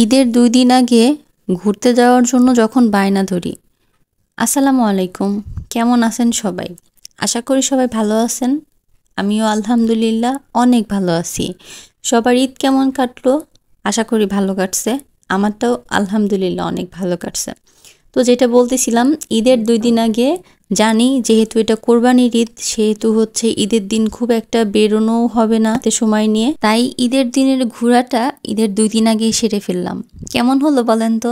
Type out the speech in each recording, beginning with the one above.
ঈদের ২ দিন আগে ঘুরতে যাওয়ার জন্য যখন বায়না ধরি। আসসালামু আলাইকুম। কেমন আছেন সবাই? আশা করি সবাই ভালো আছেন। আমিও আলহামদুলিল্লাহ অনেক ভালো আছি। সবার ঈদ কেমন কাটলো? আশা করি ভালো কাটছে। আমারটাও আলহামদুলিল্লাহ অনেক ভালো কাটছে। তো যেটা বলতেছিলাম, ঈদের ২ দিন আগে জানি যেহেতু এটা কোরবানির ঈদ, সেহেতু হচ্ছে ঈদের দিন খুব একটা বেরোনোও হবে না হাতে সময় নিয়ে। তাই ঈদের দিনের ঘোরাটা ঈদের ২ দিন আগেই সেরে ফেললাম। কেমন হলো বলেন তো?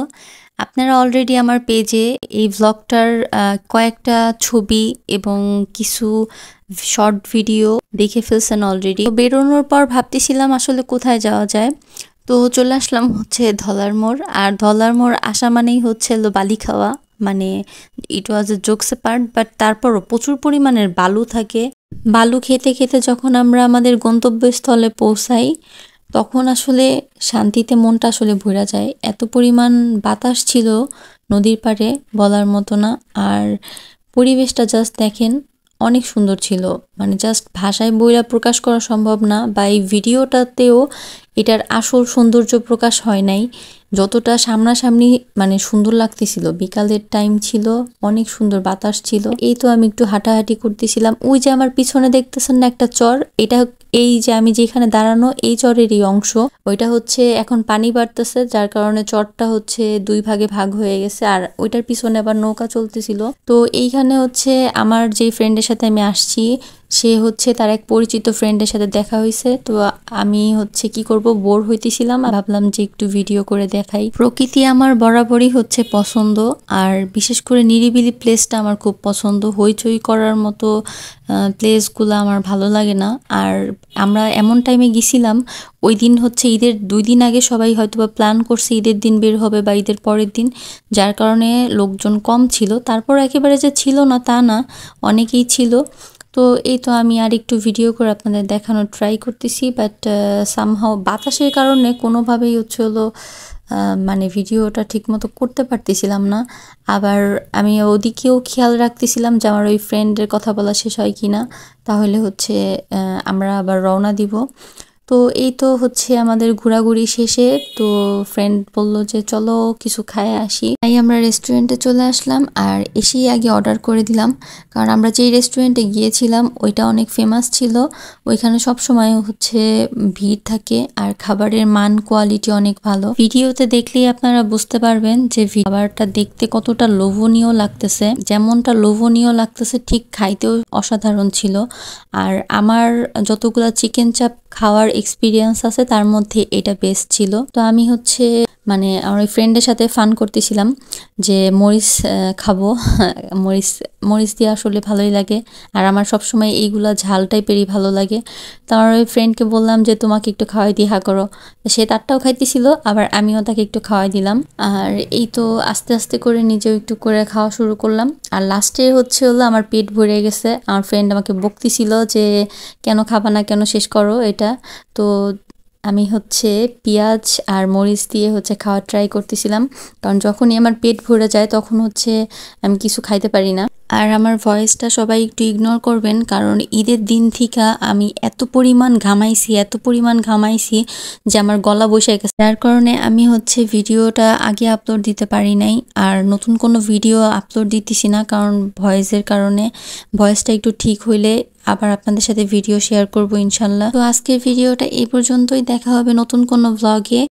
আপনারা অলরেডি আমার পেজে এই ভ্লগটার কয়েকটা ছবি এবং কিছু শর্ট ভিডিও দেখে ফেলছেন অলরেডি। তো বেরোনোর পর ভাবতেছিলাম আসলে কোথায় যাওয়া যায়। তো চলে আসলাম হচ্ছে ধলার মোড়। আর ধলার মোড় আসা মানেই হচ্ছে হলো বালি খাওয়া। মানে ইট ওয়াজ এ জোকস পার্ট, বাট তারপরও প্রচুর পরিমাণের বালু থাকে। বালু খেতে খেতে যখন আমরা আমাদের গন্তব্যস্থলে পৌঁছাই, তখন আসলে শান্তিতে মনটা আসলে ভরে যায়। এত পরিমাণ বাতাস ছিল নদীর পাড়ে, বলার মতো না। আর পরিবেশটা জাস্ট দেখেন, অনেক সুন্দর ছিল। মানে জাস্ট ভাষায় বইলা প্রকাশ করা সম্ভব না, বা এই ভিডিওটাতেও এটার আসল সৌন্দর্য প্রকাশ হয় নাই। যতটা সামনাসামনি মানে সুন্দর লাগতেছিল। বিকালের টাইম ছিল, অনেক সুন্দর বাতাস ছিল। এই তো আমি একটু হাঁটাহাঁটি করতেছিলাম। ওই যে আমার পিছনে দেখতেছেন না একটা চর, এটা এই যে আমি যেখানে দাঁড়ানো এই চরেরই অংশ। ওইটা হচ্ছে এখন পানি বাড়তেছে, যার কারণে চরটা হচ্ছে 2 ভাগে ভাগ হয়ে গেছে। আর ওইটার পিছনে আবার নৌকা চলতেছিল। তো এইখানে হচ্ছে আমার যে ফ্রেন্ডের সাথে আমি আসছি, সে হচ্ছে তার এক পরিচিত ফ্রেন্ডের সাথে দেখা হয়েছে। তো আমি হচ্ছে কি করব, বোর হইতেছিলাম, ভাবলাম যে একটু ভিডিও করে দেখাই। প্রকৃতি আমার বরাবরই হচ্ছে পছন্দ, আর বিশেষ করে নিরিবিলি প্লেসটা আমার খুব পছন্দ। হইচই করার মতো প্লেসগুলো আমার ভালো লাগে না। আর আমরা এমন টাইমে গেছিলাম, ওই দিন হচ্ছে ঈদের 2 দিন আগে সবাই হয়তোবা প্ল্যান করছে ঈদের দিন বের হবে বা ঈদের পরের দিন, যার কারণে লোকজন কম ছিল। তারপর একেবারে যে ছিল না তা না, অনেকেই ছিল। তো এই তো আমি আর একটু ভিডিও করে আপনাদের দেখানোর ট্রাই করতেছি, বাট সামহাও বাতাসের কারণে কোনোভাবেই হচ্ছে হলো মানে ভিডিওটা ঠিকমতো করতে পারতেছিলাম না। আবার আমি ওদিকেও খেয়াল রাখতেছিলাম যে আমার ওই ফ্রেন্ডের কথা বলা শেষ হয় কিনা, তাহলে হচ্ছে আমরা আবার রওনা দিব। তো এই তো হচ্ছে আমাদের ঘোরাঘুরি শেষে তো ফ্রেন্ড বলল যে চলো কিছু খায় আসি। তাই আমরা রেস্টুরেন্টে চলে আসলাম, আর এসেই আগে অর্ডার করে দিলাম। কারণ আমরা যেই রেস্টুরেন্টে গিয়েছিলাম ওইটা অনেক ফেমাস ছিল। ওইখানে সব সময় হচ্ছে ভিড় থাকে, আর খাবারের মান কোয়ালিটি অনেক ভালো। ভিডিওতে দেখলেই আপনারা বুঝতে পারবেন যে খাবারটা দেখতে কতটা লোভনীয় লাগতেছে। যেমনটা লোভনীয় লাগতেছে ঠিক খাইতেও অসাধারণ ছিল। আর আমার যতগুলা চিকেন চাপ খাওয়ার এক্সপিরিয়েন্স আছে তার মধ্যে এটা বেস্ট ছিল। তো আমি হচ্ছে মানে আমার ওই ফ্রেন্ডের সাথে ফান করতেছিলাম যে মরিচ খাবো। মরিচ মরিচ দিয়ে আসলে ভালোই লাগে, আর আমার সবসময় এইগুলা ঝাল টাইপেরই ভালো লাগে। তো আমার ওই ফ্রেন্ডকে বললাম যে তোমাকে একটু খাওয়াই দিহা করো। সে তারটাও খাইতেছিল, আবার আমিও তাকে একটু খাওয়াই দিলাম। আর এই তো আস্তে আস্তে করে নিজেও একটু করে খাওয়া শুরু করলাম। আর লাস্টে হচ্ছে হলো আমার পেট ভরে গেছে। আমার ফ্রেন্ড আমাকে বকতেছিল যে কেন খাবা না, কেন শেষ করো এটা। তো আমি হচ্ছে পেঁয়াজ আর মরিচ দিয়ে হচ্ছে খাওয়ার ট্রাই করতেছিলাম, কারণ যখনই আমার পেট ভরে যায় তখন হচ্ছে আমি কিছু খাইতে পারি না। আর আমার ভয়েসটা সবাই একটু ইগনোর করবেন, কারণ ঈদের দিন থেকে আমি এত পরিমাণ ঘামাইছি যে আমার গলা বসে গেছে, যার কারণে আমি হচ্ছে ভিডিওটা আগে আপলোড দিতে পারি নাই। আর নতুন কোনো ভিডিও আপলোড দিতেছি না, কারণ ভয়েসের কারণে। ভয়েসটা একটু ঠিক হইলে আবার আপনাদের সাথে ভিডিও শেয়ার করব ইনশাল্লাহ। তো আজকের ভিডিওটা এই পর্যন্তই, দেখা হবে নতুন কোনো ব্লগে।